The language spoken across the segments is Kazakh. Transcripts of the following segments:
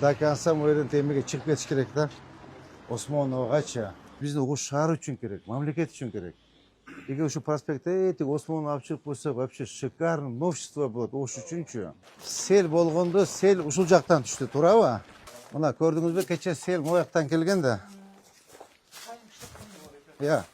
Dakansam o yerden temige çıkıp ketiş gerek da. Osmonovgacha. Bizni o şehir için gerek, memleket için gerek. Егер şu prospekte etik Osmanlı alып çıkıp болса, вообще шикарный новшество болады. Ош үчүнчү. Сел болгондо сел ушул жактан түштү, туурабы? Мына көрдүңүзбү, кече сел могу жактан келген да. Я.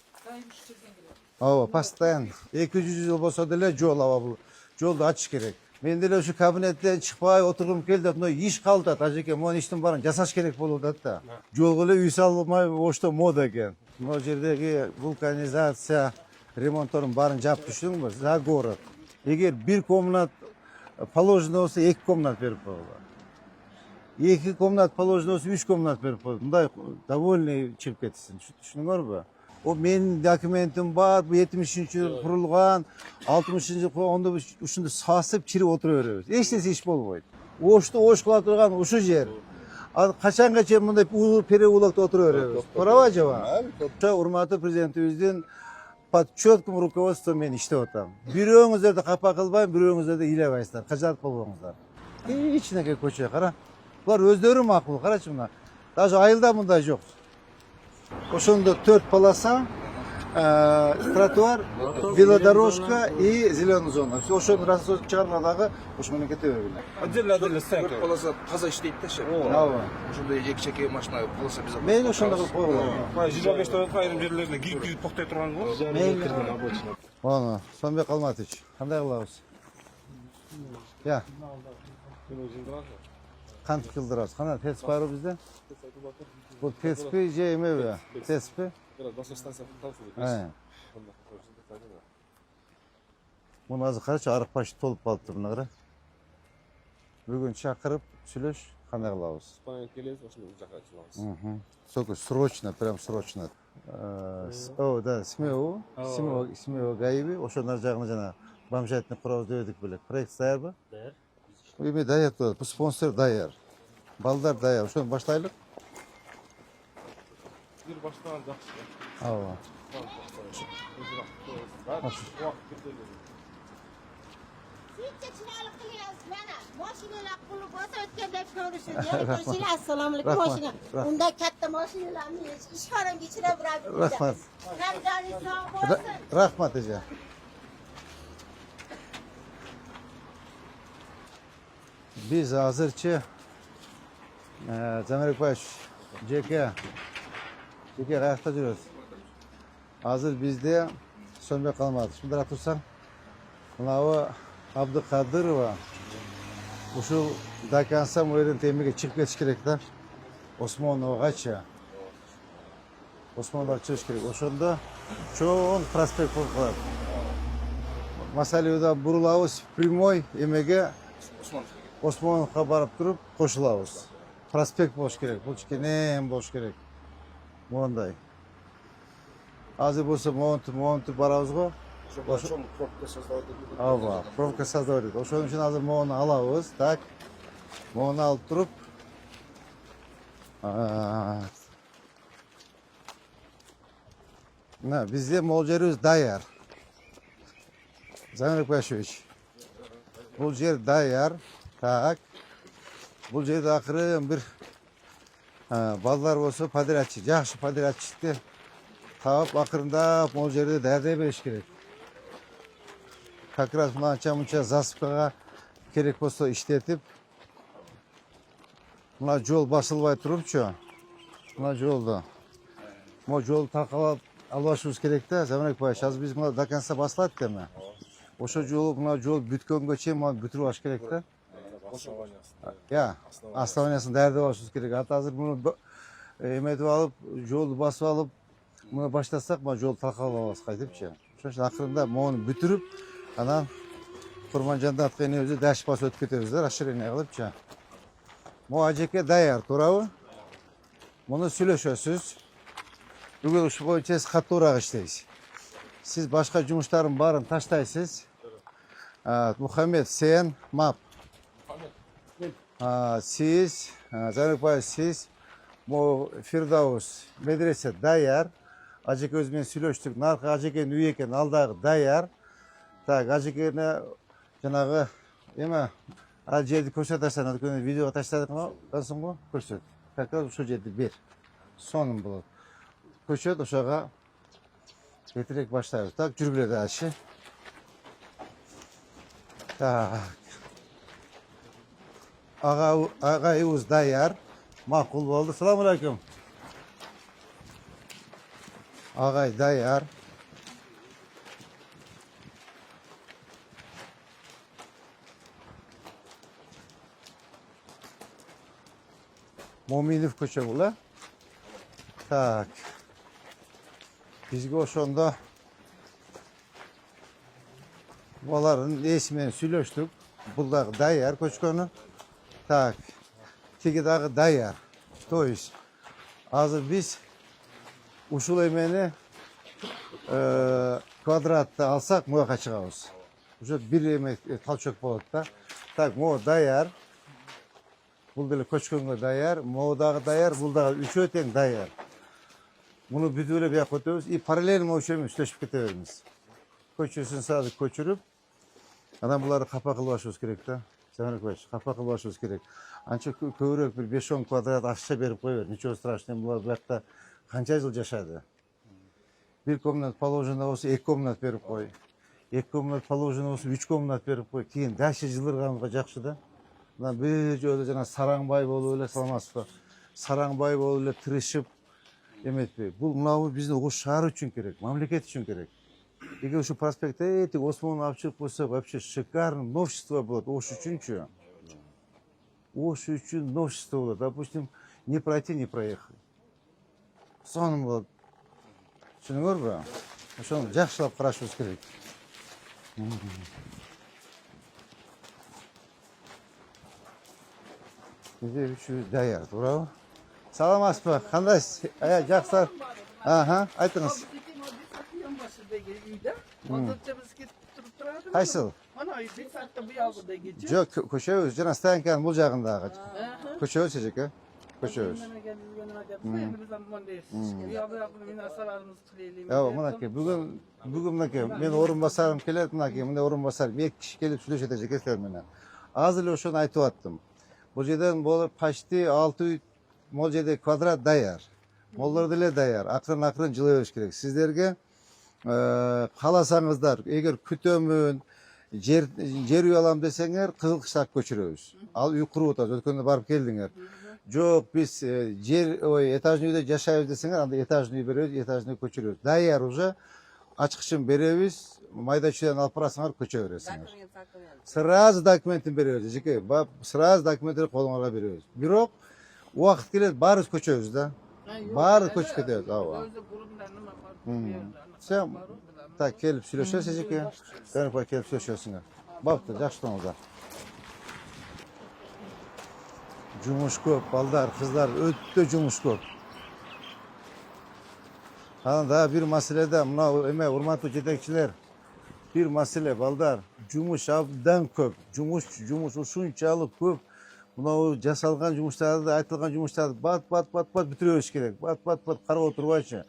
Ооба, постоянно. 200 жыл болсо деле жол аба бул. Жолду ачыш керек. Мен деле ушу кабинеттен чыкпай отургум келди, мына иш калтат. Ажеке, могу иштин баарын жасаш керек болуп атат да. Жолго эле үй салынбай, Ошто мода экен. Могу жердеги вулканизация ремонтторун баарын жаап түштүңбү? За город. Эгер бир комнат положено болсо 2 комнат берип коелу. 2 комнат положено болсо 3 комнат берип коелу. Мындай довольный чыгып кетсин. Түшүндүңөрбү? O menин документим бар, bu 70-жылы курулган, 60-жылы онда ушунду сасып чирип отура беребиз. Эч нерсе иш болбойт. Ошто ош кыла турган ушу жер. Качанга мындай переулокто отура беребиз. Туурабы жаба? Урматтуу президентибиздин под четким руководством мен иштеп атам. Бирөөңүздөрдү капа кылбайм, бирөөңүздөрдү ыйлабайсыздар, кажат болбоңуздар. Ичинеке көчө кара. Булар өздөрү макул, карачы мына. Даже айылда мындай жок. Ошондо 4 полоса, тротуар, велодорожка и зеленая зона. Все ошону расчет чыгаргандагы ошону кете бергиле. Отдельно сектор. Полоса таза иштейт да ше. Ооба. Ошондой эки-чеки машина полоса безопасность. Мен ошондой кылып койгом. 25 айрым жерлеринде кийип токтой турган го. Аны, Сонбек Алматович, кандай кылабыз? Я. Кантип кылдырабыз? Кана тест барбы бизде? Bu tespih mi? Tespih. Bunu azı qaraç arıq başı tolup kalıptır buna qara. Bugün çakırıp sülöş qanday qılabız? Келебиз, ошону жака чыгабыз. Только срочно, прям срочно. О, да, Смео Гаиби, ошонун жагына жана бомжайтны курабыз деп эдик белек. Проект даярбы? Даяр. Эме даяр турат. Бул спонсор даяр. Балдар даяр. Ошону баштайлык. Bir baştan жақсы. Ооба. Mashinalar qulib bo'lsa o'tgandek ko'rishadi. Assalomu alaykum mashina. Unda katta mashinalarni ishxonamga ichirib beradi. Rahmat. Rahmat aka. Biz hozircha Zamirek baş JK qayerda жүрөбүз? Азыр бизде Сонбек Алматович. Мында турсаң, мынабы Абдыкадырова ушул Дакансам о жерден темиге чыгып кетиш керек да. Осмоновгача. Осмоновго чыгыш керек. Ошондо чоң проспект болуп калат. Масалиуда бурулабыз прямой эмеге Осмоновго барып туруп кошулабыз. Проспект болуш керек. Бул кенен болуш керек. Мондай. Азыр болсо монтуп барабыз го. Ошону пробка создавать этип. Ооба, пробка создавать этип. Ошон үчүн азыр мону алабыз, так. Мону алып туруп мына бизде могул жерибиз даяр. Замир Пашевич. Бул жер даяр. Так. Бул жерде акырын бир балдар болсо подрядчик, жакшы подрядчикти таап акырындап могул жерде даярдай бериш керек. Как раз мынча засыпкага керек болсо иштетип, мына жол басылбай турупчу, мына жолду. Могу жолду такалап албашыбыз керек да, Замирек Паш. Азыр биз мына до конца басылат эми. Ошо жол, мына жол бүткөнгө чейин мына бүтүрүп алыш керек да. Я, основаниясын даярдап алышыбыз керек. Азыр муну эметип алып, жолду басып алып, муну баштасак, мына жол такалап алабыз кайтыпчы. Ошон үчүн акырында мону бүтүрүп, анан Курманжандатка энебизди даш басып өтүп кетебиз да, расширение кылыпчы. Могу ажеке даяр, туурабы? Муну сүйлөшөсүз. Бүгүн ушул боюнча катуураак иштейсиз. Сиз башка жумуштардын баарын таштайсыз. Мухаммед, сен, МАП. Сиз, Замирек Паш, сиз, могу Фирдаус, медресе даяр. Ажеке өзү менен сүйлөштүк. Наркы ажекенин үйү экен, алдагы даяр. Так, ажекени жанагы эме Al жерді көрсөтөрсүң, өткөн видео таштадың го, көрсөт. Как раз ошол жерди бер. Сонун болот. Көчөт ошого кетирек баштайбыз. Так, жүргүлө дальше. Так. Агайыбыз даяр. Макул болду. Салам алейкум. Агай даяр. Моминов көчө бул, а? Так. Бизге ошондо булардын эси менен сүйлөштүк. Бул дагы даяр көчкөнү. Так. Тиги дагы даяр. То есть азыр биз ушул эмени квадратты алсак, мояка чыгабыз. Уже бир эме талчок болот да. Так, могу даяр. Бул деле көчкөнгө даяр, могу дагы даяр, бул дагы үчөө тең даяр. Муну бүтүп эле бияка өтөбүз и параллельно ошо менен сүйлөшүп кете беребиз. Көчөсүн сразу көчүрүп, анан буларды капа кылып алышыбыз керек да. Жаманбек, капа кылып алышыбыз керек. Анча көбүрөөк бир 5-10 квадрат акча берип кое бер. Ничего страшного, булар буякта канча жыл жашады. Бир комнат положено болсо 2 комнат берип кой. 2 комнат положено болсо 3 комнат берип кой. Кийин дальше жылдырганга жакшы да. Мына бир жолу жана сараңбай болуп эле, саламатсызбы? Сараңбай болуп эле тырышып эметпей. Бул мынабу биздин ош шаар үчүн керек, мамлекет үчүн керек. Эгер ушу проспектте этик Осмонду алып чыгып койсок, вообще шикарный новшество болот ош үчүнчү. Ош үчүн новшество болот. Допустим, не пройти, не проехать. Сонун болот. Түшүнүңөрбү? Ошону жакшылап карашыбыз керек. Бизе үчүбүз даяр, туурабы? Саламатсызбы? Кандайсыз? Жакшы. Аха, айтыңыз. Кайсыл? Жок, көчөбүз жана стоянканын бул жагындагы. Көчөбүз эжеке. Көчөбүз. Мынакей, бүгүн мынакей, мен орун басарым келет, мынакей, мындай орун басарым 2 киши келип сүйлөшөт эжеке силер менен. Азыр эле ошону айтып аттым. Бул жерден болуп почти 6 могул жерде квадрат даяр. Молдор деле даяр. Акырын жылы бериш керек. Сиздерге кааласаңыздар, эгер күтөмүн, жер үй алам десеңер, Кызыл Кыштак көчүрөбүз. Ал үй куруп атабыз. Өткөндө барып келдиңер. Жок, биз этажный үйдө жашайбыз десеңер, анда этажный үй беребиз, этажный көчүрөбүз. Даяр уже ачкычын беребиз, майда чүйдөн алып барасыңар, көчө бересиңер. Сразу документин беребиз, эжеке. Сразу документти колуңарга беребиз. Бирок убакыт келет, баарыбыз көчөбүз да. Баары көчүп кетебиз, ооба. Сен так келип сүйлөшөсүз эжеке. Жаманбек келип сүйлөшөсүңөр. Баптыр, жакшылаңыздар. Жумуш көп, балдар, кыздар өтө жумуш көп. Анан дагы бир маселеде, мына эме урматтуу жетекчилер, бир маселе, балдар, жумуш абдан көп. Жумуш ушунчалык көп. Мына жасалган жумуштарды, айтылган жумуштарды бат бүтүрөбүз керек. Бат карап отурбайчы.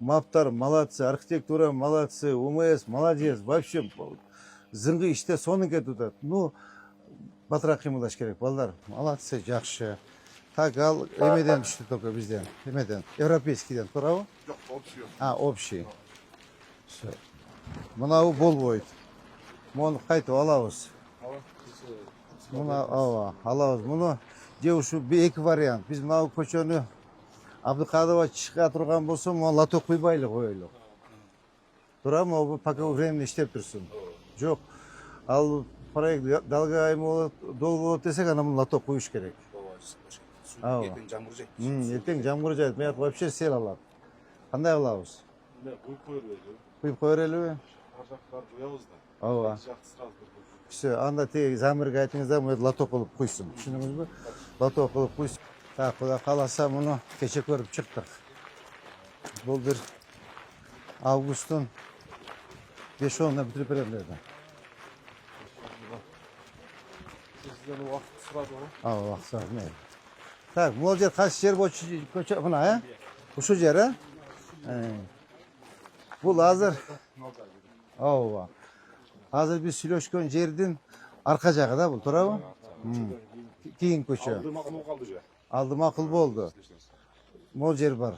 Маптар молодцы, архитектура молодцы, УМС молодец. Вообще зыңгы иште сонун кетип атат. Ну, батыраак кыймылдаш керек, балдар. Молодцы, жакшы. Так, ал эмеден түштү только бизден. Эмеден, европейскийден, туурабы? Жок, общий. Общий. Всё. Мынабу болбойт. Муну кайтып алабыз. Муну алабыз. Муну же ушу 2 вариант. Биз мына көчөнү Абдыкадырова чыга турган болсо, муну лоток куйбайлы коелук. Туурабы, могу пока временно иштеп турсун. Жок, ал проект долго болот десек, ана муну лоток куюш керек. Эртең жамгыр жайт. Эртең жамгыр жайт, мен вообще сел алат. Кандай кылабыз? Куюп кое берелиби? Ажактарды куябыз да. Ооба. Жакты сразу бир. Все, анда теги замырга айтыңыздар, муну лоток кылып куйсун. Түшүндүңүзбү? Лоток кылып куйсун. Так, кудай кааласа муну кече көрүп чыктык. Бул бир августтун 5-10-уна бүтүрүп берем деди. Сизден убакыт сурады го. Убакыт сурады, мейли. Так, могул жер кайсы жер болчу көчө мына, Ушу жер, Бул азыр ооба. Азыр биз сүйлөшкөн жердин арка жагы да бул, туурабы? Keyin ko'cha. Aldı makul kaldı ya. Aldı ma'qul bo'ldi. Mol yer bor.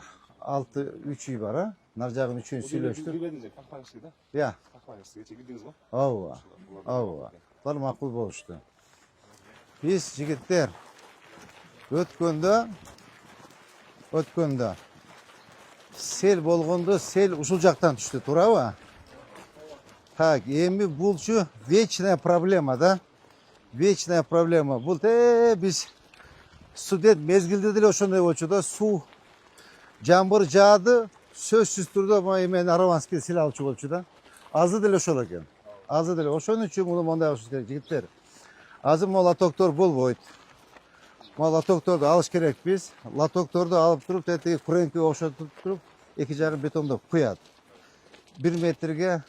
3 uy bor, ha? Narjag'ın 3'ünü söyleshdi. Güvenilecek kampanyası da. Ya. Kampanyası geçe girdiniz mi? Ava. Ava. Bular ma'qul bo'lishdi. Biz yigitlar o'tganda sel bo'lganda sel usul jaqdan tushdi, to'g'rimi? Tak, endi bu shu вечная проблема-da. Вечная проблема. Bu biz student mezgilda dile o'shunday bo'ldi-da, suv jambir ja'di, so'zsiz turdi, men Aravanskiy sil olchi bo'ldi-da. Azı dile o'shal ekan. Azı dile o'shaning uchun uni bunday qilish kerak, yigitlar. Azı latoktor bo'lmaydi. Latoktorni olish kerak biz. Latoktorni olib turib, tetiga kurenkiga o'xshatib turib, ikki jag'i betonda qo'yadi. 1 metrga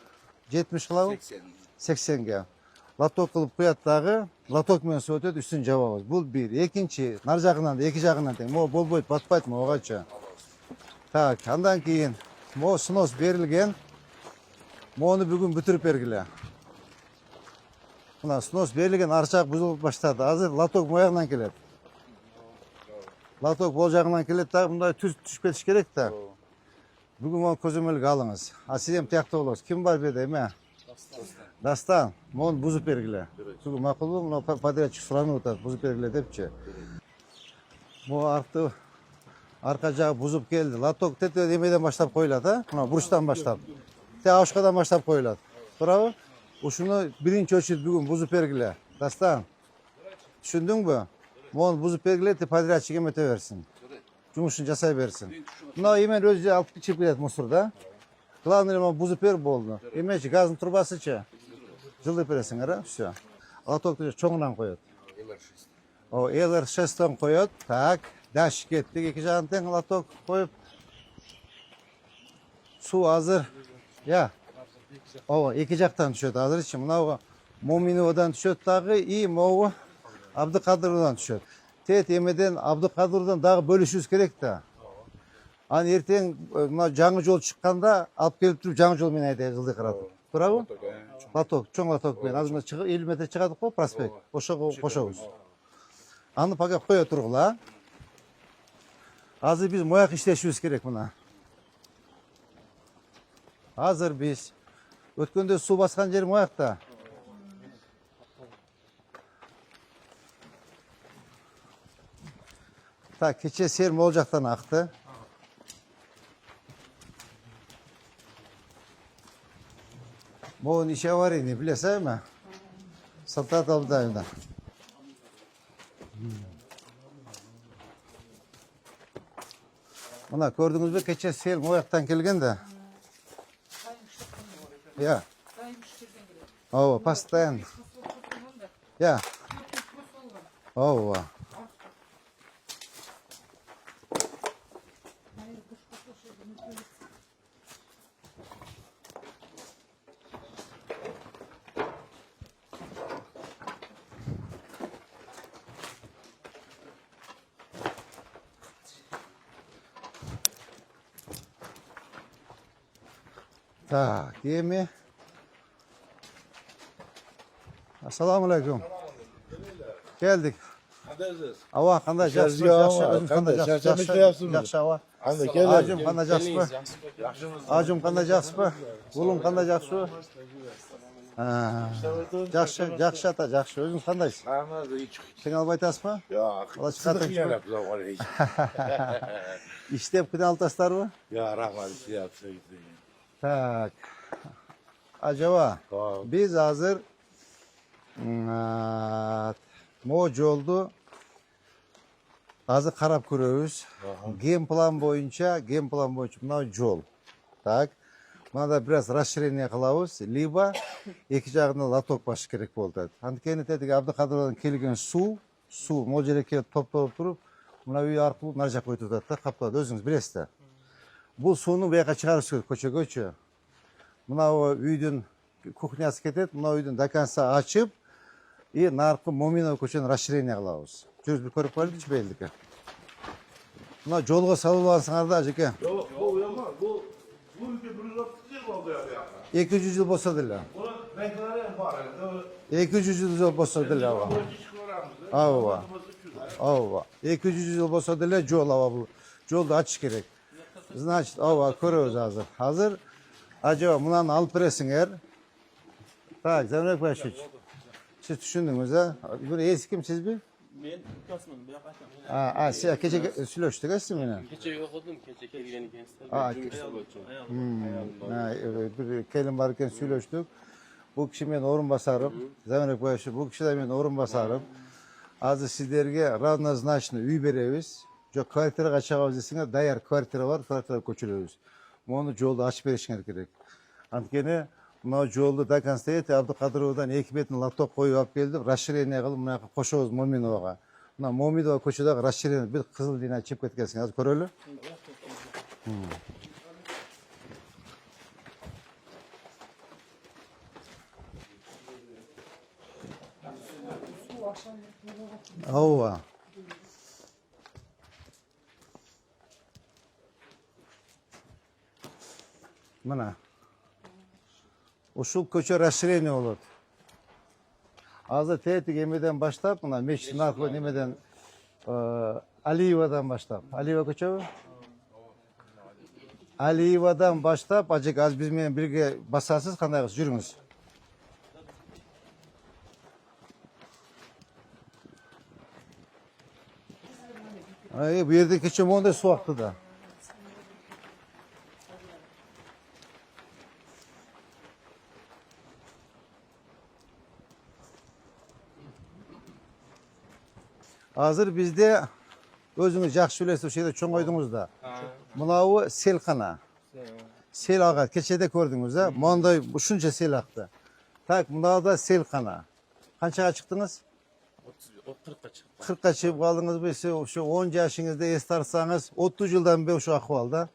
70 qiladi. 80 ga. Latok qilib qo'yadi-dag'i, latok bilan suv o'tadi, ustini javob. Bu bir. Ikkinchi, nar jag'idan da, ikki jag'idan teng. Mo bo'lmaydi, batmaydi o'g'acha. Tak, andan keyin mo snos berilgan. Moni bugun bitirib bergilar. Mana snos berilgan archaq buzilib boshladi. Hozir latok moyog'idan keladi. Latok bo'ljag'idan keladi-da, bunday tuz tushib ketish kerak-da. Bugun men ko'zimizga oling'iz. Siz ham taqda bo'lasiz. Kim bor bu yerda, men? Dastan, mon buzib bergilar. Bugun ma'qul bo'lmi? Podrachik so'rab o'tadi, buzib bergilar debchi. Bu arqa jag'i buzib keldi. Latok tete nimadan boshlab qo'yiladi, mana burchdan boshlab. Oshqadan boshlab qo'yiladi. To'g'rimi? O'shuni birinchi o'chit bugun buzib bergilar. Dastan. Tushundingmi? Mon buzib bergilar, podrachikga o'taversin. Жұмышын жасай берсін. Мынау емен өзі алып кечіп кетеді мусорда. Главное, бузып беріп болды. Емеші газын турбасычы. Жылдып бересің, ара? Все. Лотокты чоңынан қояды. LR6-тан қояды. Так, дәш кеттік. Екі жағын тең лоток қойып. Су азыр. Я. Екі жақтан түшеді. Азыр іші. Мынау Моминовадан түшеді дағы. И Моу Абдықадыровдан түшеді. Тет емеден Абдықадырдан дағы бөлішуіз керек та. Ан ертең жаңы жол шыққанда алып келіп тұрып жаңы жол мен айдай жылды қырады. Тұрабы? Лоток, чоң лоток мен. Азырында 50 метр шығадық қой, проспект. Қошауыз. Аны паға қоя тұрғыла. Азыр біз мояқ іштешуіз керек мұна. Азыр біз. Өткенде су басқан жер мояқта. Так, keçe sel mol jaqdan aktı. Moğun işe var ini, bilesem mi? Saltat alıdayında. Buna gördünüz mü? Keçe sel moyaktan kelgen de. Ya. Ova, pastayan. Ya. Ova. Tak, yemi. Assalamu alaikum. Geldik. Ava qanday yaxshi, qanday yaxshi ava. Ajum qanday yaxshi? Ajum qanday yaxshi? Gulum qanday yaxshi? Yaxshi ata, yaxshi. O'zingiz qandaysiz? Qiynalib aytasizmi? Yo'q. Qiynalib zo'g'or. Ishlab qiynaltasizlarmi? Yo'q, rahmat, ishlayapsiz. Tak. Acaba biz hazır moc oldu. Hazır karab görüyoruz. Game plan boyunca buna yol. Tak. Buna da biraz расширение kılavuz. Liba iki жағынан latok başı gerek oldu. Handikeni dedik Abdülkadir'den kelgen su moc kelip toplап turup buna üy arqılı narjak koyturdu da kapladı. Özünüz bilesizler. Bu suyunu bu yoqqa chiqarish kerak ko'cha-ko'cha. Mana uydan kuxnyasi ketadi, mana uydan до конца ochib, narqi Mo'minov ko'chani расширение qilamiz. Жүріп bir ko'rib qo'ydik belki. Mana yo'lga salib olsanglar aka. Yo'q, bu yo'qmi? Bu uyga 130 yil bo'ldi yo'q. 200 yil bo'lsa dedilar. Buni reklama ham bor. 200 yil bo'lsa dedilar. Ko'ramiz. Ava. Ava. 200 yıl bolsa dele jol ava bu. Joldu açış gerek. Значит, ava koruyoruz hazır. Hazır. Acaba bundan alıp veresinger. Tak, Zemrek Başıç. Siz düşündünüz ha? Bu eski kim siz bir? Men ukasman, bu yoq akam. Siz kecha söylüştük siz meni. Kecha yo'qodim, kecha kelgan ekansizlar. Ha, bir kelin varken söylüştük. Bu kişi benim orunbasarım. Zemrek Başıç, bu kişi de benim orunbasarım. Azı sizlerge равнозначно uy beremiz. Jo kvartira kaçağız desine dayar kvartira var, kvartira koçuluyoruz. Onu jolda açıp verişiniz gerek. Antkeni mына жолду до конца Абдыкадыровдон 2 метр лоток коюп алып келдим. Расширение кылып мына кошобуз Моминовага. Мына Моминова көчөдөгү расширение бир кызыл линия чыгып кеткенсиң. Азыр көрөлү. Ооба. Мына ушул көчө расширение болот. Азыр тетик эмеден баштап, мына мечиттин аркылуу немеден Алиевадан баштап. Алиева көчөбү? Алиевадан баштап, ажек аз биз менен бирге басасыз, кандай кылып жүрүңүз. Бу жерде кече моундай суу актı да. Hazır bizde özünüz жақсы білесіз, o şeyde çoğun koydunuz da. Mınavu sel kana. Sel ağa, keçede gördünüz ha. Monday şunca sel aktı. Tak, mınavu da sel kana. Kaçağa çıktınız? 40'a çıktım. 40'a çıkıp kaldınız bir şu 10 yaşınızda estarsanız 30 yıldan beri şu ahvalda.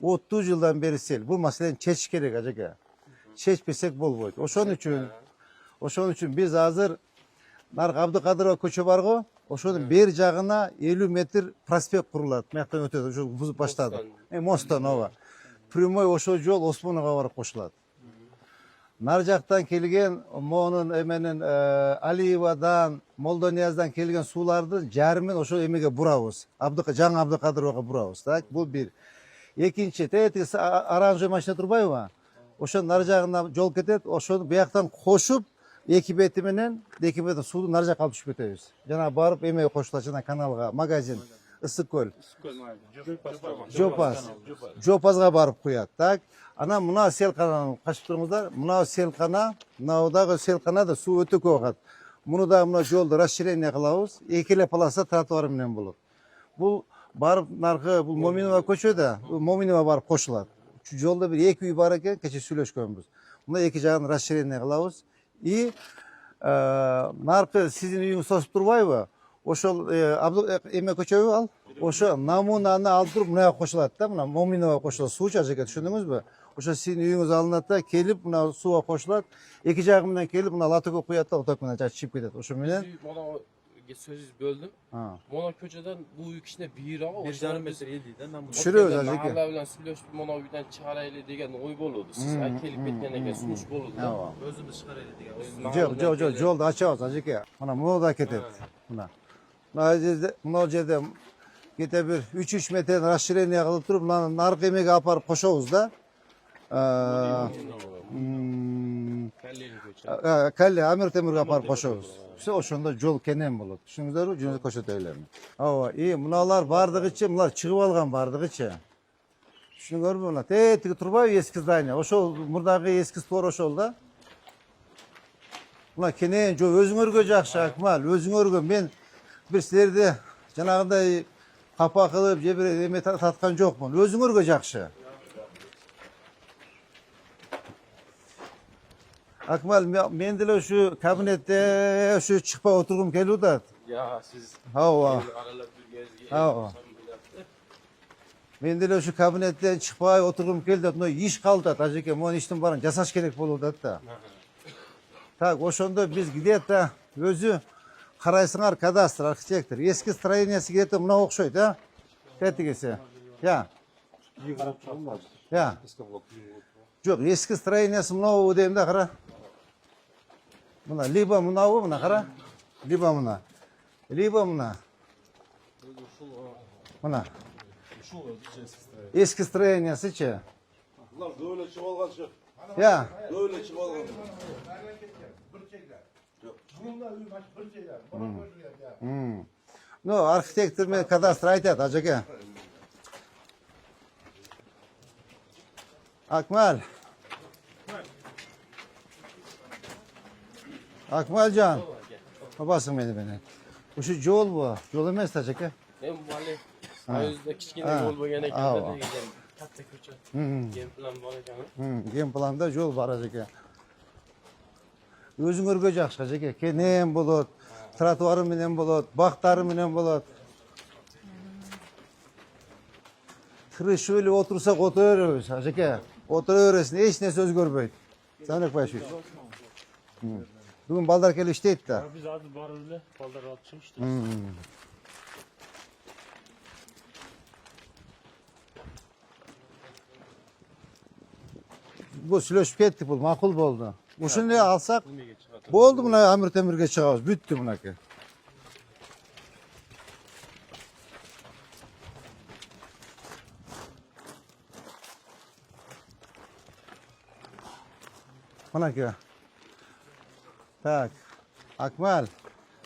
30 yıldan beri sel. Bu meselenin çeşit gerek acaba. Çeşmesek bol boyut. Oşun için biz hazır Nark Abdыкадырова көчө бар го. Ошонун бер жагына 50 метр проспект курулат. Мыяктан өтөт. Ошо бузуп баштады. Мосттон ооба. Прямой ошо жол Осмонова барып кошулат. Нар жактан келген монун эменин Алиевадан, Молдонияздан келген сууларды жарымын ошо эмеге бурабыз. Жаңы Абдыкадыровага бурабыз. Так, бул бир. Экинчи, тетиги оранжевый машина турбайбы? Ошо нар жагына жол кетет. Ошону бияктан кошуп эки бети менен сууду нар жакка алып түшүп кетебиз. Жана барып эмеге кошулат, жана каналга, магазин, Ысык көл. Жопазга барып куят. Так, ана мына селкананы качып туруңуздар. Мына селкана, мынадагы селкана да суу өтө көп агат. Муну да мына жолду расширение кылабыз. Экиле полоса тротуар менен болот. Бул барып наркы бул Моминова көчөдө, Моминова барып кошулат. Жолдо бир эки үй бар экен, кече сүйлөшкөнбүз. Мына эки жагын расширение кылабыз. И наркы сиздин үйүңүз тосуп турбайбы? Ошол эме көчөбү ал? Ошо намунаны алып туруп мына кошулат да, мына Моминова кошулат. Суучу ажеке түшүндүңүзбү? Ошо сиздин үйүңүз алынат да, келип мына сууга кошулат. Эки жагы менен келип мына латыгы куят да, оток менен чыгып кетет. Ошо менен Sözünüz böldüm. Mona köçeden bu ikisine bir ağa. 1,5 metre yediyden namlu. Düşürüyoruz azıcık. Mahalle bilen süleşip Mona birden çıkarayla degen oy boludu. Siz kelip etkenege sunuş boludu. Özümüz çıkaraydı diye. Жоқ, жолду ачабыз ажеке. Мына мына да кетет. Мына. Мына жерде кете бир 3 метр расширение кылып туруп, мына наркы эмеге алып барып кошобуз да. Калли Амир Темирге алып барып кошобуз. Ошондо жол кенен болот. Түшүндүңүздөрбү? Жөнүндө көрсөтөйлөр. Ооба, мыналар бардыгычы, мына чыгып алган бардыгычы. Түшүндүңөрбү? Мына тетиги турбайбы эски здание? Ошол мурдагы эски створ ошол да. Мына кенен жол өзүңөргө жакшы, Акмал, өзүңөргө. Мен бир силерди жанагындай капа кылып, же бир эме таткан жокмун. Өзүңөргө жакшы. Akmal, men деле şu kabinette şu çıkıp oturup geliyor da. Ya siz Hava. aralab bir Hava. Men деле şu kabinetten çıkıp oturup geldi. No iş kaldı. Tajike, mon iştim barın jasaş gerek boldu da. Tak, oşonda biz gidiyoruz da özü karaysınlar kadastr, arxitektor. Eski stроениесі gidiyordu, mına okşoydu ha. Tetikesi. Ya. Ya. Yok, eski stроениесі mına o deyim de kara. Mına liba mına o mına kara. Liba mına. Либо мына. Мына. Eski строениесі-чи? Ulan böyle çık olgan çık. Ya. Böyle çık olgan. Ну, архитектор мен кадастр айтады, ажеке. Akmal. Akmalcan. Babasın beni. Bu şu yol bu. Yol emas ajeke. Hem vali. Ayızda kichkina yo'l bo'lgan ekan degan katta ko'cha. Gen plan bor ekan. Gen planda yol var ajeke. Өзүң өргө жакшы ажеке. Кенен болот, тротуары менен болот, бактары менен болот. Тырышып эле отурсак отура беребиз ажеке. Отура бересиң, эч нерсе өзгөрбөйт. Санек Байшевич. Бүгүн балдар келип иштейт да. Biz azı barır öyle, balдар alıp çıkmıştı. Bu сүйлөшүп кеттик, бул макул болду. Ушуну алсак болду, мына Амир Темирге чыгабыз, бүттү мынакей. Мынакей. Так. Акмал.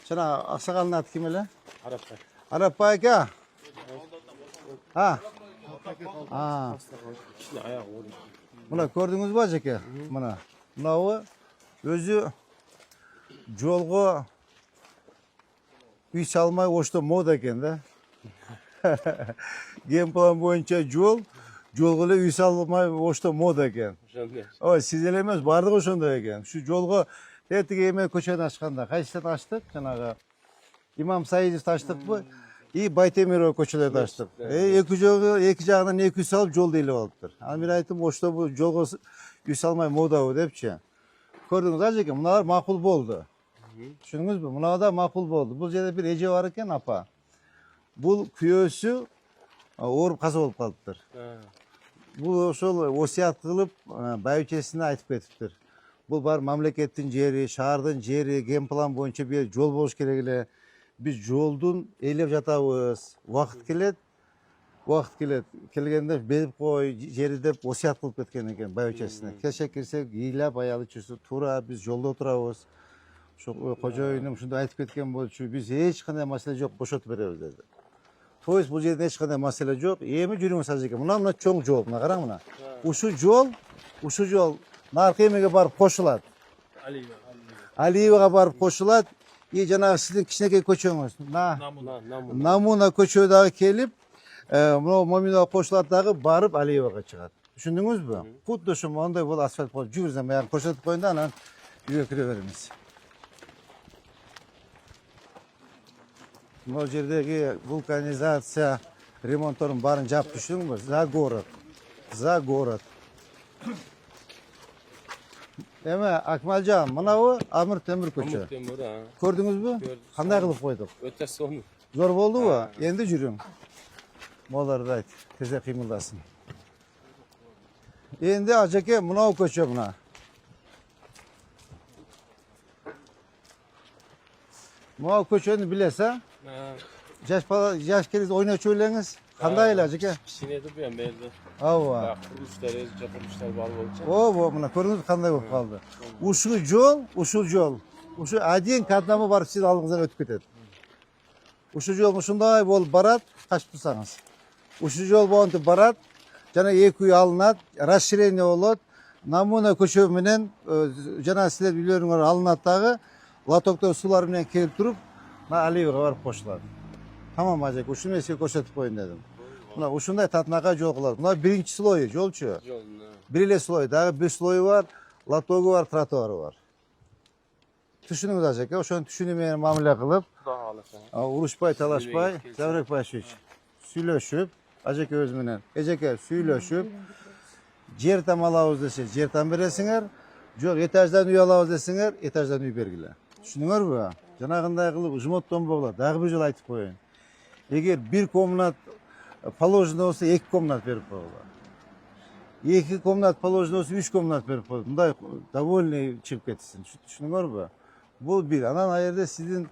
Жана аксагалдын аты ким эле? Araplar. Арапбай ака. Kichkina oyoq o'rin. Мына көрдүңүзбү ажеке? Мына. Мынабы өзү жолго үй салмай ошто мода экен да. Ген план боюнча жолго эле үй салмай ошто мода экен. O'shanda. Ой, сиз эле эмес, баардыгы ошондой экен. Şu жолго эртеге эме көчөнү ачканда, кайсысын ачтык? Жанагы Имам Саидовду ачтыкпы? И Байтемиров көчөлөрдү ачтык. Эки жагынан эки үй салып жол дейлеп алыптыр. Аны мен айттым, ошто бул жолго үй салмай модабы депчи. Көрдүңүз ажеке, мыналар макул болду. Түшүндүңүзбү? Мынау да макул болду. Бул жерде бир эже бар экен, апа. Бул күйөөсү ооруп каза болуп калыптыр. Бул ошол осуят кылып байбичесине айтып кетиптир. Бул бар мамлекеттин жери, шаардын жери, ген план боюнча бир жол болуш керек эле. Биз жолдун ээлеп жатабыз. Убакыт келет. Келгенде берип кой, жери деп осуят кылып кеткен экен байбичесине. Кеше кирсек, ыйлап аялы чүсү туура биз жолдо турабыз. Ошо кожоюнум ушундай айтып кеткен болчу. Биз эч кандай маселе жок, бошотуп беребиз деди. То есть бул жерде эч кандай маселе жок. Эми жүрүңүз ажеке. Мына чоң жол, мына караң мына. Ушу жол наркы эмеге барып кошулат. Алиевага барып кошулат. И жанагы сиздин кичинекей көчөңүз. Намуна көчө дагы келип, мына Моминова кошулат дагы барып Алиевага чыгат. Түшүндүңүзбү? Кудду ошо моундай бул асфальт болуп жүрүңүз, мен көрсөтүп коеюн да, анан үйгө кире беребиз. Мына жердеги вулканизация ремонтторун баарын жаап түшүңүзбү? За город. Эме Акмалжан, мынабы Амир Темир көчө. Көрдүңүзбү? Кандай кылып койдук? Өтө сонун. Зор болдубу? Энди жүрүң. Моларды айт, тезек кыймылдасын. Энди ажеке мынау көчө мына. Мынау көчөнү билесиз, а? Жаш келип ойночу элеңиз. Кандай эле ажеке? Кичинеди бу эми берди. Ооба. Курулуштар, курулуштар бар болчу. Ооба, мына көрдүңүз кандай болуп калды. Ушул жол. Ушу один к одному барып сиз алдыңыздан өтүп кетет. Ушул жол ушундай болуп барат, качып турсаңыз. Ушул жол монтип барат, жана эки үй алынат, расширение болот. Намуна көчө менен жана силер үйлөрүңөр алынат дагы, лотоктон суулар менен келип туруп, мына Алиевага барып кошулат. Тамам ажеке, ушуну мен сизге көрсөтүп коеюн дедим. Мына ушундай татынакай жол кылат. Мына биринчи слою жолчу. Бир эле слой, дагы бир слою бар, лотогу бар, тротуары бар. Түшүнүңүз ажеке, ошонун түшүнүү менен мамиле кылып, урушпай, талашпай, Забирек Байшевич сүйлөшүп, ажеке өзү менен, эжеке сүйлөшүп, жер там алабыз десе, жер там бересиңер, жок этаждан үй алабыз десеңер, этаждан үй бергиле. Түшүнүңөрбү? Жанагындай кылып жмоттон болот. Дагы бир жолу айтып коеюн. Эгер бир комнат положено болсо, 2 комнат берип койгула. 2 комнат положено болсо, 3 комнат берип коет. Мындай довольный чыгып кетсин. Түшүнүңөрбү? Бул бир. Анан ал жерде сиздин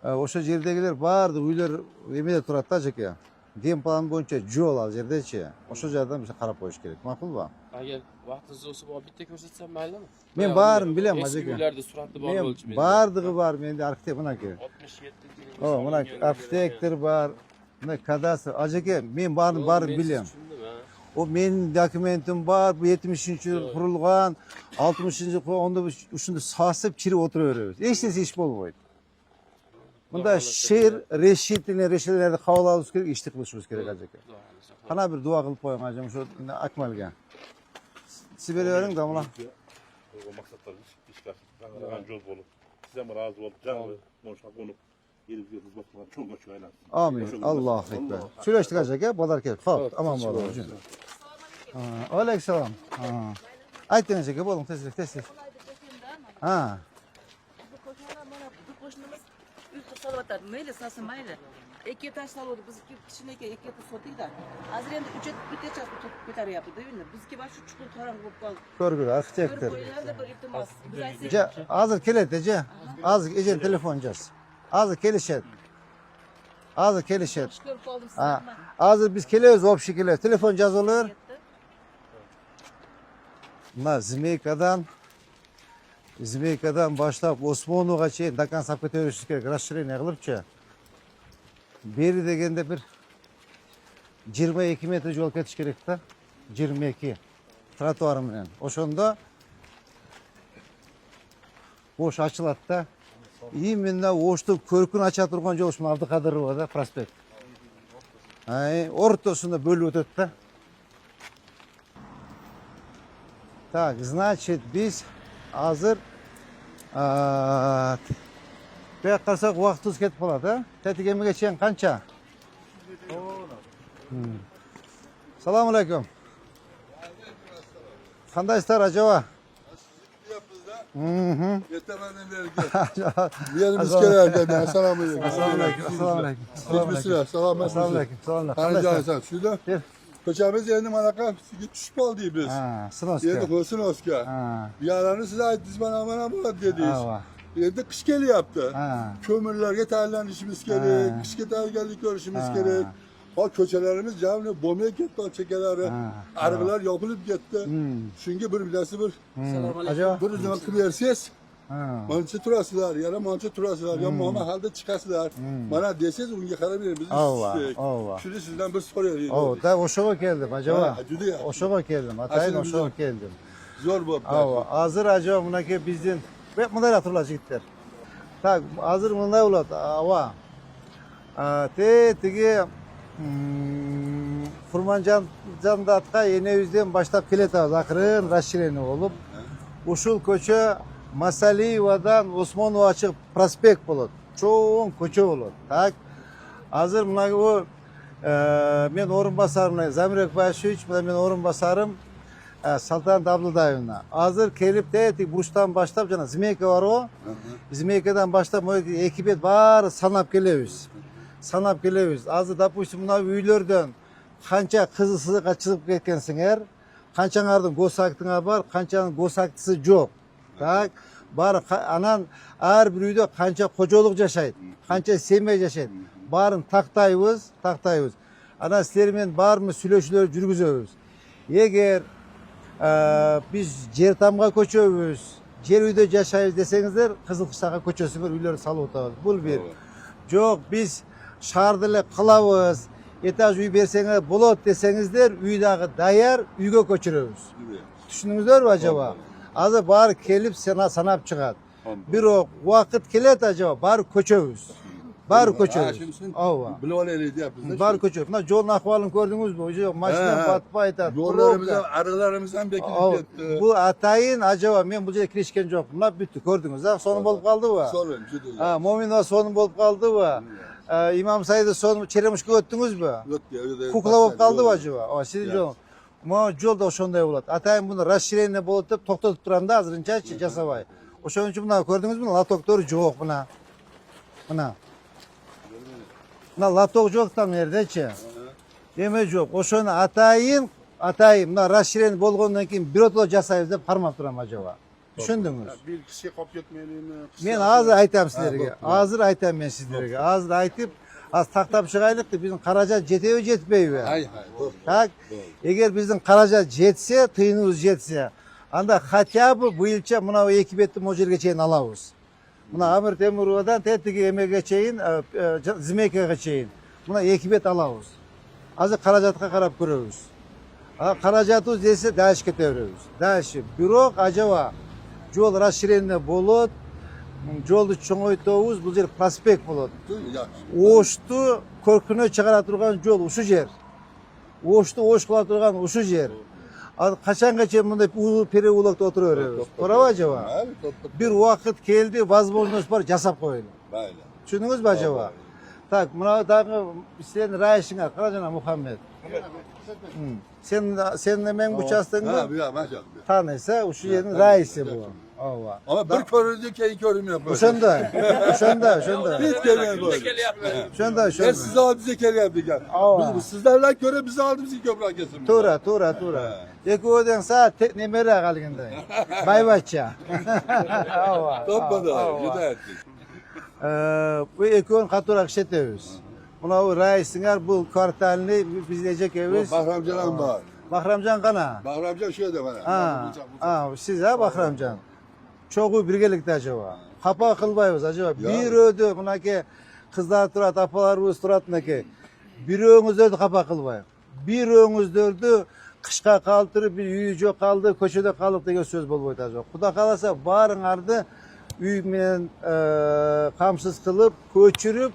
O'sha yerdagilar bardi uylar emede turadi ajaka. Dem plan bo'yicha jo'l al yerdachi. O'sha joydan biz qarab qo'yish kerak. Ma'qulmi? Agar vaqtingiz bo'lsa borib bitta ko'rsatsam maylimi? Men barini bilaman Eski ajaka. uylarda suratli bor Men bo'lchi. bardig'i bor menda arxitekt bunaki. 67 O, mana arxitektor bor. Mana kadastr. Ajaka men barini bilaman. O mening dokumentim bor. Bu 70-yil qurilgan, 60-yil onda shunda sosib chirib o'tiraveramiz. Hech narsa ish bo'lmaydi. Bunda she'r, reshitlarni qabul olishimiz kerak, ishni qilishimiz kerak ajaka. Qana bir duo qilib qo'ying ajam shu Akmalga. Siz beravering damla. O maksatlarımız işler. Ben yol bulup. Size mi razı olup canlı konuşmak olup. Gelip gelip bakmalar çok hoş aylansın. Amin. Allohu ekber. Söyleştik ajaka, bodar kel. Xo'p, aman bo'ling. Alayhissalom. Ayting ajaka, bo'ling tez. Ha. Bu ko'shnalar mana bu qo'shnimiz uyqu solyapti. Mayli, sasin mayli. Ikki etash soldi. Biz kichkina ikki etash sotdik-da. Hozir endi uch etash ko'taryapti-da uyni. Bizga mana shu chuqur qorong'i bo'lib qoldi. Ko'rgil, arxitektor. Ko'rib qo'yinglar bir iltimos. Biz aytsak, Ja, hozir keladi, ja. Hozir ejen telefon jas. Hozir kelishadi. Hozir kelishadi. ko'rib qoldim Ha. sizlarni. Hozir biz kelamiz, общий kelamiz. Telefon yozaver. Mana Zmeykadan boshlab Osmonovgacha dokan sapga ko'tarish kerak. Расширение qilibchi. Beri deganda bir 22 metr yo'l ketish kerak-da. 22 trotuar bilan. O'shanda bo'sh ochiladi-da. Именно o'shni ko'rkun acha turgan yo'l shu Abduqadirovda prospekt. O'rtasida bo'lib o'tadi-da. Так, значит, biz hozir bu yoqqa qarasak vaqtimiz ketib qoladi. Tetigamigacha qancha? Assalomu alaykum. Qandaysizlar acaba? Yetemenden vergi. Yerimiz kererken. Assalamu alaikum. Assalomu alaykum. Assalomu alaykum. Geçmişler. Selamet Assalomu olsun. alaykum. Assalomu Hani alaykum. canı sen şurada. Gel. Koçamız yerini manaka düşüp oldu biz. Ha, Yerini Sinoska. koysun Oska. Ha. Yaranı size ait dizman amana bulat dediyiz. Ha. Evde kış geli yaptı. Ha. Kömürlerge terlenişimiz Ha. gerek. Kışke tergellik görüşümüz Ha. gerek. O köçelerimiz camine bomaya gitti o çekeleri. Ha. Arılar yapılıp gitti. Çünkü bir bilesi bir. Acaba? Bir zaman kıversiz. Ha. Mançı turasılar, ya mançı turasılar, ya Muhammed halde çıkasılar. Bana deseniz unge karabir bizi Allah, istek. Allah. Şimdi sizden bir soru arayayım. O da oşoğa geldim acaba. Ha, dedi ya. Oşoğa geldim. Atayın Aslında oşoğa bizim- geldim. Zor bu. Ava, hazır acaba bunaki bizden hep bunlar hatırlayacaklar. Tak, hazır bunlar ulat. Ava. Tegi Furmancan'da yeni yüzden başlap keletimiz. Akırın raşireni olup. Uşul koçu Masaliyeva'dan Osmanova çıkıp prospekt bulur. Çoğun koçu olur. Tak. Hazır bunlar o men orunbasarım Zamirek Başıç, men orunbasarım Saltanat Abdullayevna. Hazır kelip de burçtan başlap jana Zmeyka var o. Zmeyka'dan başlap o ekibet var sanap gelebiz. Sanap gelebiz. Hazır допустим mına üylerden kança kızısızı kaçırıp ketkensinger, kançаңардын госактыңа бар, канчанын госактысы жоқ. Так, бар анан ар бир үйдө канча кожолук жашайт, канча семья жашайт. Баарын тактайбыз. Анан силер менен баарыбыз сүйлөшүүлөр жүргүзөбүз. Эгер биз жер тамга көчөбүз, жер үйдө жашайбыз десеңиздер, Кызыл Кыштакка көчөсүңөр, үйлөр салып атабыз. Бул бир. Жок, биз шаарды эле кылабыз. Этаж үй берсеңер болот десеңиздер, үй дагы даяр, үйгө көчүрөбүз. Түшүндүңүздөрбү acaba? Азыр баары келип санап чыгат. Бирок убакыт келет acaba, баары көчөбүз. Баары көчөбүз. Ооба. Bilal eliydi yapıyoruz. Баары көчөбүз. Мына жолдун акыбалын көрдүңүзбү? Жок, машина батпай атат. Yollarımızdan, arılarımızdan bekilip gitti. Бул атайын acaba мен бул жерге киришкен жокмун. Мына бүттү, көрдүңүз а? Сонун болуп калдыбы? Sorun, juda. Моминова сонун болуп калдыбы? İmam Said'i son Çeremiş'e öttünüz mü? Yok ya. Kukla olup kaldı mı acaba? O sizin yol. Ama yol da oşonday bulat. Atayım bunu расширение bulup dep toktatıp duranda hazırınca jasabay. Oşon için buna gördünüz mü? Latok doğru жоқ buna. Buna. Buna latok жоқ tam neredeçi? Deme жоқ. Oşonu atayım. Buna расширение bolgondan keyin bir otola jasayız dep harmap duram acaba. Düşündünüz. Bir kişi kop ketmeyeliğini. Men hazır aytam sizlerge. Ha, Hazır aytam men sizlerge. Hazır aytıp az taktap çıgaylık da bizim Karaca jetebe jetpeybi. Hay hay. Doğru. Tak. Eğer bizim Karaca jetse, tıyınız jetse, anda hatya bu yılça mına o ekibetli mojerge çeyin alabız. Mına Amir Temurova'dan tetigi emege çeyin, Zimekege çeyin. Mına ekibet alabız. Azı Karacat'a karab görüyoruz. Karacat'ı dese daş keteviriyoruz. Daş. Bürok acaba yol raşirenine bolot, yoldu çoğuytoğuz, bu yer prospekt bolot. Oştu korkunu çıkara turgan yol uşu yer. Oştu oş kıla turgan uşu yer. Kaçan geçen bunda ulu peri ulakta oturuyoruz. Bravo acaba. Bir vakit geldi, vazbolunuz var, jasap koyun. Böyle. Düşündünüz mü acaba? Tak, buna da senin rayışına, Karacana Muhammed. Sen de men bu çastığını Ha, bir maşallah. tanıysa, uşu yerin rayısı bu. Ava. Ama bir körüldü ki körüm yapıyor. Şunda. Biz geliyor böyle. Şunda. Ben size aldım bize kere yaptık yani. Ava. Biz sizlerle göre bizi aldı bizi köprü kesin. Tura. Eki odan saat nemere kalgında. Baybaça. Ava. Topmadı. Güda ettik. Bu ekon katurak şeteviz. Buna o rayısınlar bu kvartalini bizleyecek eviz. Bahramcan'ın var. Bahramcan kana. Bahramcan şöyle de bana. Siz ha Bahramcan. Çoğu birgelikte acaba. Kapa kılbayız acaba. Bir ödü buna ki kızlar turat, apalarımız turat ne ki. Bir öğünüz ödü kapa kılbayız. Bir öğünüz ödü kışka kaldırıp bir yüce kaldı, köşede kalıp da söz bol boyut acaba. Kuda kalasa barın ardı üymen kamsız kılıp, köçürüp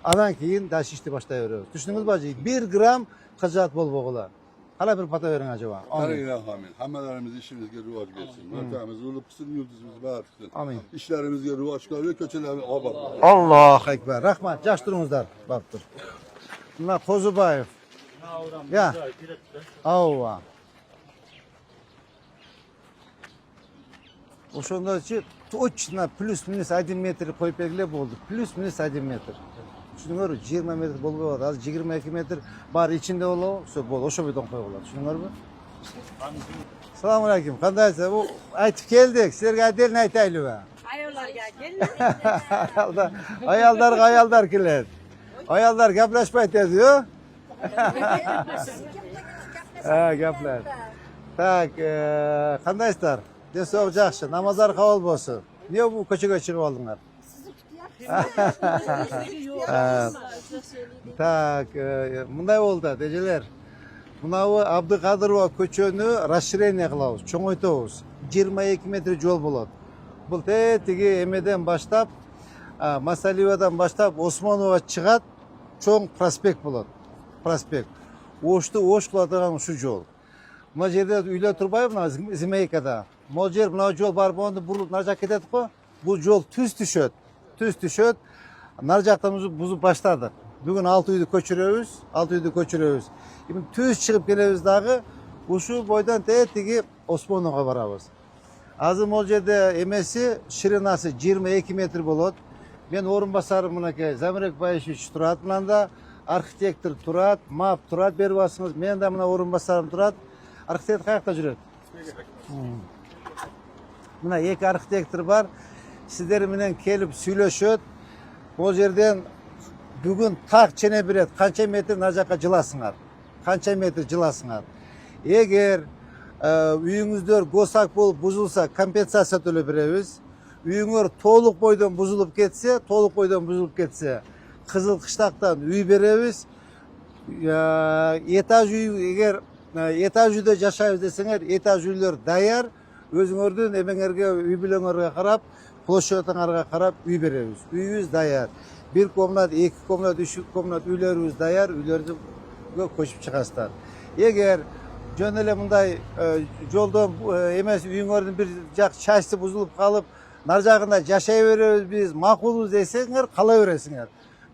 adan keyin daş işti başlayıyoruz. Düşündünüz bacı? 1 gram kıcat bol boğula. Hala bir pata verin acaba. Amin. Amin. Hammelerimiz işimizge ruvaç versin. Mörtemiz ulup kısın, yıldızımız bağırsın. Amin. İşlerimizge ruvaç kalıyor, köçelerimiz abar. Allah ekber. Rahmat. Yaştırınızlar. Baktır. Bunlar Kozubayev. Ya. Ava. Oşonda ki точно плюс-минус 1 metr koyup belgilep oldu. Плюс-минус 1 metr. Düşünüyor 20 metr bol болады. Az 22 metr бар içinde olu, so bol. Oşo bidon koyup oladu. Düşünüyor mu? Assalamu alaykum. Qandaysiz? Bu aytib keldik. Sizlarga aytaylik aytaylik va. Ayollarga kelin. Ayollar keladi. Ayollar gaplashmaydi yo. Ha, gaplar. Tak, qandaysizlar? Desog yaxshi, namozlar qabul bo'lsin. Niye bu ko'chaga chiqib oldinglar? Tak, bunday bo'ldi, dejiler. Bunavi Abduqadirova ko'chani расширение qilamiz, cho'ng'aytiramiz. 22 metr yo'l bo'ladi. Bu tegi emeden boshlab, Masaliyevadan boshlab Osmonova chiqadi, cho'ng prospekt bo'ladi. Prospekt. O'sh qiladigan shu yo'l. Mana yerda uylar turmaydi, mana Zimeykada. Mojer buna yo'l bor bo'ldi, burilib narja ketadi-ku. Bu yo'l tuz tushadi. Narjaqdan buzib boshladik. Bugün 6 uydu ko'chiramiz. Şimdi tuz chiqib kelamiz dag'i, o'shu boydan tegi Osmonovga boramiz. Azim mojerda emesi, shirinasi 22 metr bo'ladi. Men o'rinbosarim bunaki Zamirek Bayishevich turadi, bunanda arxitektor turadi, map turadi, berib olsangiz, menda mana o'rinbosarim turadi. Arxitektor qayerda yuradi? Mana iki arxitektor bor. Sizlar bilan kelib söylashadi. Bu yerdan bugün tak çene biret, qancha metr narjaqqa jilasыңар. Eğer uyingizlar go'sak bo'lib buzilsa, kompensatsiya to'lab beramiz. Uyinglar to'liq boydan buzilib ketsa, Qizil Qishloqdan uy beramiz. Etaj uy, eğer etaj uyda yashaymiz desanglar, etaj uylar tayyor. O'zingizlardan emanglarga, uy bilanlarga qarab, ploshchatinglarga qarab uy beramiz. Uyingiz tayyor. 1 komnat, 2 komnat, 3 komnat uylarimiz tayyor, uylarga ko'chib chiqasizlar. Eğer jönele bunday yo'ldan emas uyingizlarning bir jaq chashti buzilib qolib, narjag'ida yashayveramiz biz, ma'qulmiz desanglar, qalaverasizlar.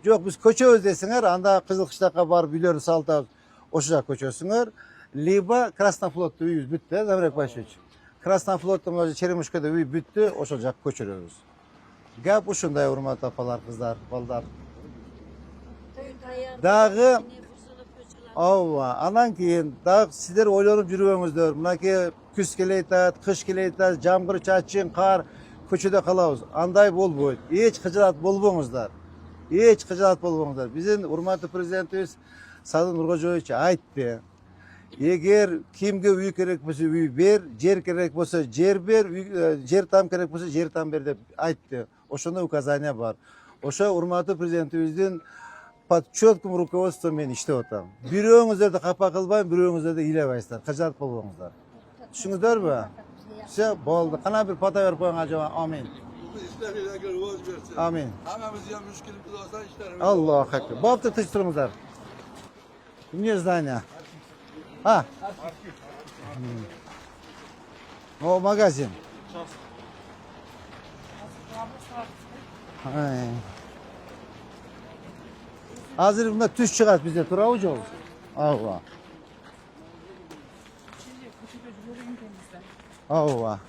Yo'q, biz ko'chamiz desanglar, anda Qizil Qishloqqa borib uylarni saltamiz, o'sha yoqqa ko'chasizlar. Liba Krasnoflotda uyimiz bitdi, Zamirek Bayishevich. Krasnoflotda mana Cheremushkada uy bitdi, o'sha yoqqa ko'chiramiz. Gap o'shunday, hurmatli opalar, qizlar, bolalar. Dag'i anan keyin dag'i sizlar o'ylanib yuribsizlar. Bunaki Күз келейtat, kış keleytat, jamgır çaçın, kar köçede kalabız. Anday bolboyt. Hiç hıcırat bolboңuzдар. Hiç hıcırat bolboңuzдар. Bizim urmatlı prezidentimiz Sadın Nurkojoyevич aytты. Eğer kimge uy kerek bolsa uy ber, jer kerek bolsa jer ber, jer tam kerek bolsa jer tam ber dep aytты. Ошондой указание бар. Ошо урматтуу президентибиздин под четким руководством мен иштеп атам. Бирөөңүздөрдү капа кылбайм, бирөөңүздөрдү ыйлабайсыздар, кыжат болбоңуздар. Түшүңүздөрбү? Все, болду. Кана бир пата берип коюң ажаба. Амин. İşlerine rivaz versin. Amin. Hemimiz ya müşkilimiz olsa işlerimiz. Allahu Ekber. Bu hafta tıştırımızlar. Dinliyoruz zdание. Ha. O magazin. Ay. Hazır bunda tüş çıkart bize. Turavıcı olsun. Allah. Allah.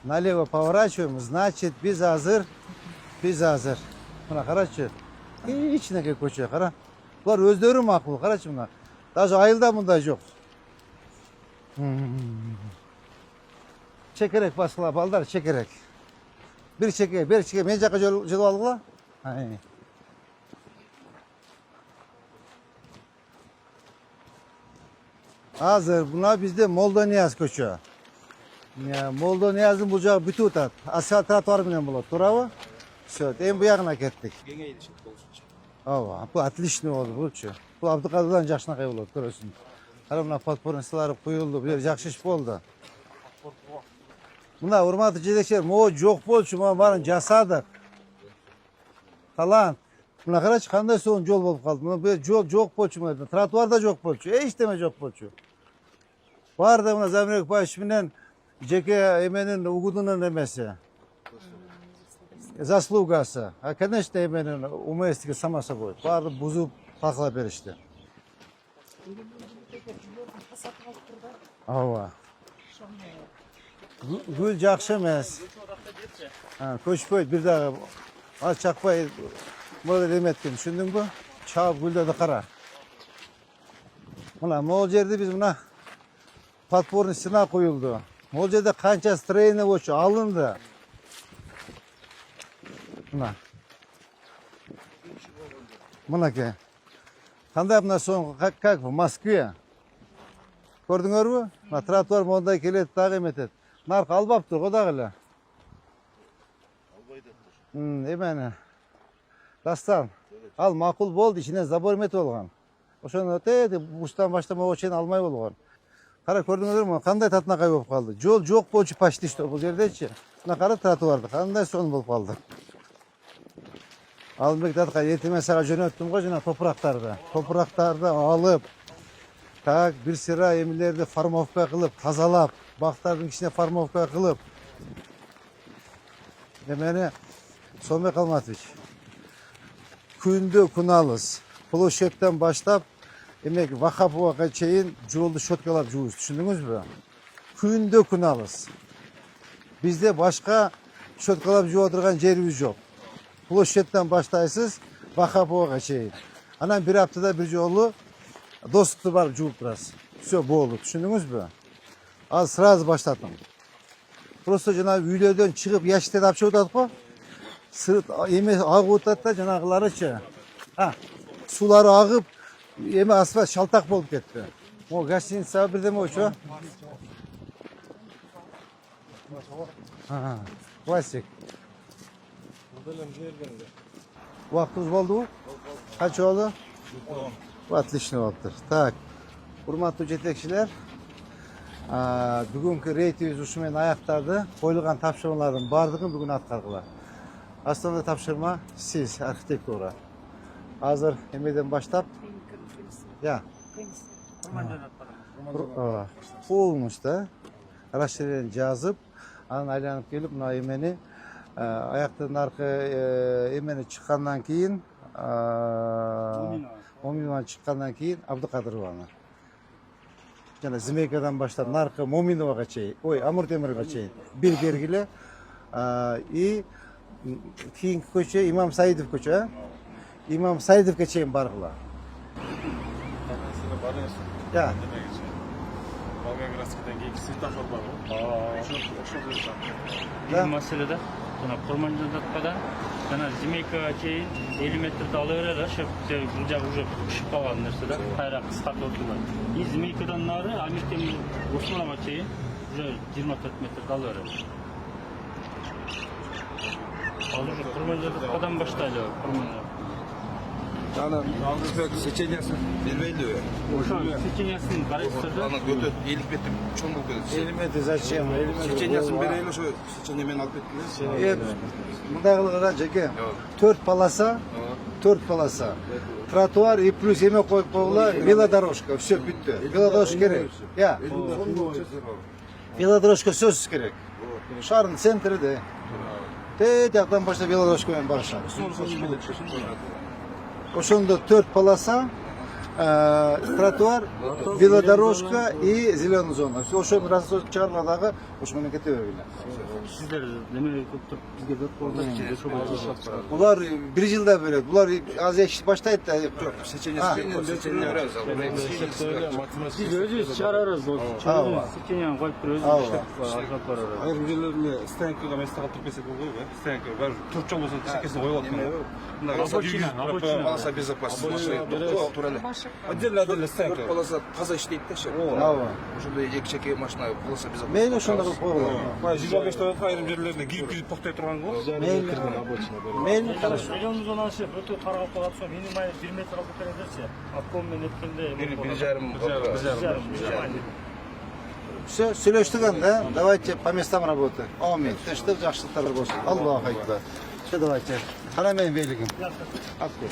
Налево поворачиваем, значит, biz hazır. Biz hazır. Buna karaçı. İçine koçuyor kara. Bunlar özleri makbul karaçı bunlar. Daha ayılda bunda yok. Çekerek baskıla balдар çekerek. Bir çekerek, bir çekerek. Men жаққа жылып алғыла. Hazır. Buna bizde Moldo Niyaz koçuyor. Moldo Niyaz'ın bu jağı бүтүп атат. Асфальт тротуар менен болот, туурабы? Все, эми bu ягына кеттик. Ооба, бул отличный болду булчу. Бул Абдыкадырдан жакшынакай болот, көрөсүң. Кара мына подпорностьлар куюлду, бул жакшы иш болду. Мына урматтуу жетекчилер, могу жок болчу, мына баарын жасадык. Талант. Мына карачы кандай сонун жол болуп калды. Мына бул жол жок болчу, мына тротуар да жок болчу, эчтеме жок болчу. Бар да мына Замирбек Баевич менен жеке эменин угудунун эмеси. Заслугасы. А конечно эменин уместиги сама собой. Баарды бузуп такылап беришти. Ооба. Гүл жакшы эмес. Көчпөйт бир дагы. Ал чакпай модель эметкен, түшүндүңбү? Чаап гүлдөрдү кара. Мына могул жерде биз мына подпорный стена коюлду. Могул жерде канча строение болчу, алынды. Мына. Мынакей. Кандай мына соңку, как в Москве. Көрдүңөрбү? Мына тротуар мондай келет, дагы эметет. Наркы албаптыр го дагы эле. Эмени. Дастан. Ал макул болду, ичине забор эметип алган. Ошону буштан баштап чейин алмай болгон. Кара көрдүңөрбү, кандай татынакай болуп калды. Жол жок болчу почти что бул жердечи. Мына кара тротуарды, кандай сонун болуп калды. Алымбек датка эртең сага жөнөттүм го жана топурактарды. Топурактарды алып, так бир сыра эмелерди формовка кылып, тазалап, бактардын ичине формовка кылып. Эмени Сомбек Алматович. Күндө күн алыс. Площадьтан баштап эмек Вахаповага чейин жолду щеткалап жуубуз, түшүндүңүзбү? Күндө күн алыс. Бизде башка щеткалап жууп отурган жерибиз жок. Площадьтан баштайсыз Вахаповага чейин. Анан бир аптада бир жолу достукту барып жууп турасыз. Все болду, түшүндүңүзбү? Ал сразу баштадым. Просто жана үйлөрдөн чыгып ящиктен алып чыгып атат го. Сырт эме агып атат да жанагыларычы. Сулары агып, эме асфальт шалтак болуп кетти. Могу гостиница бирдеме болчу? Пластик. Вактыбыз болдубу? Канча болду? Отлично болуптур. Так, урматтуу жетекчилер, бүгүнкү рейтибиз ушу менен аякталды. Коюлган тапшырмалардын баардыгын бүгүн аткаргыла. Основной тапшырма сиз, архитектура. Азыр эмеден баштап? Я. Полностью расширение жазып, анан айланып келип, мына эмени аяктын аркы эмени чыккандан кийин, Моминованы чыккандан кийин Абдыкадырованы. Жана Змейкадан баштап наркы Моминовага чейин, Амур Темирге чейин бир бергиле. И кийинки көчө Имам Саидов көчө, Имам Саидовго чейин баргыла. Я. Волгоградскийден кийинки светофор бар го. Да. Бул маселеде жана Курманжылдатпадан жана Зимейкага чейин 50 метрди ала берет да, бул жак уже ушуп калган нерсе да, кайра кыскартып отурган. И Зимейкадан нары Амиртемир Осмонова чейин уже 24 метрди ала берет. Ал уже Курманжылдатпадан баштайлы, Курманжылдатпадан. Аны сечениясын бербейли. Ошо сечениясын карайсыздар да? Аны көтөп 50 метр чоң болуп кетет. Элементы зачем? Сечениясын берейли, ошо сечение менен алып кеткиле. Мындай кылганда жеке 4 полоса. Тротуар и плюс эме коюп койгула, велодорожка, все бүттү. Велодорожка керек. Я. Велодорожка сөзсүз керек. Шаардын центриде. Тет жактан баштап велодорожка менен барышат. Ошондо 4 полоса, тротуар, велодорожка и зеленая зона. Ошону рассылка чыгарганда дагы ошо менен кете бергиле. Сиздер неме көптөп бизге көп болду. Булар 1 жылда берет. Булар азыр иш баштайт да. Сечение беребиз. Биз өзүбүз чыгарабыз. Сеченияны коюп туруп өзүбүз иштеп алып барабыз. Айрым жерлеринде стоянкага место калтырып берсек болбойбу, э? Стоянка баары 4 жол болсо чекесин коюп аткан. Мындай полоса безопасности машина. Туура эле. Отдельно стоянка. Полоса таза иштейт да, ше. Ооба. Ошондой эки чеке машина полоса безопасности. Мейли ошондо кылып койгула. 25 айрым жерлеринде кирип токтой турган го. Мейли хорошо. Зеленый зона ше өтө таралып калат, минимум 1 метр алып беребиз. Атком менен өткөндө 1,5 Все, сүйлөштүк анда. Давайте по местам работаем. Амин. Тынчтык, жакшылыктар болсун. Аллаху акбар. Все, давайте. Кара менин бийлигим. Акбар.